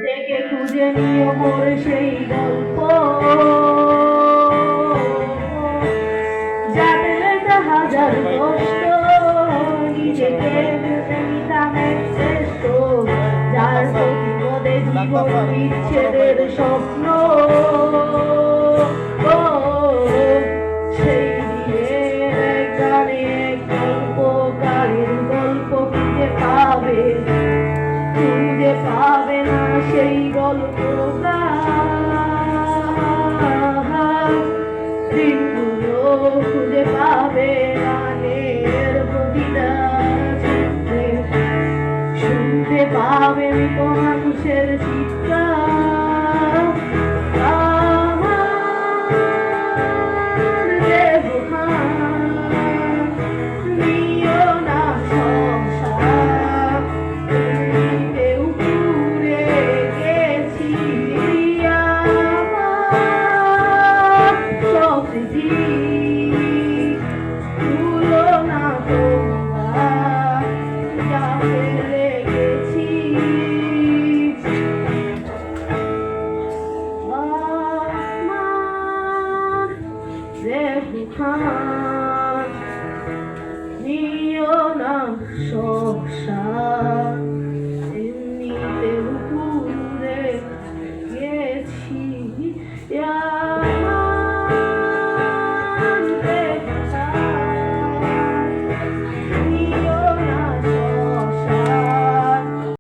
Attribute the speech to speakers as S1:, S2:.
S1: থেকে খুঁজে নিও মোর সেই গল্প, যাতে লেখা হাজার কষ্ট, নিজেকে নিতামে শ্রেষ্ঠ, যার প্রতিপদে জীবন বিচ্ছেদের স্বপ্ন। সেই দিনের এক গানে এক গল্পকারের গল্প খুঁজে পাবে, খুঁজে পাবে না সেই গল্পকার, দিনগুলো খুঁজে পাবে গানের প্রতিটা চিত্রে, শুনতে পাবে মৃত মানুষের চিৎকার। আমার দেবহান নিও না সংসার, কেউ পুড়ে গেছি আমার সব স্মৃতি, ভুলো না তোমরা যা ফেলে গেছি। আমার দেবহান নিও না সংসার।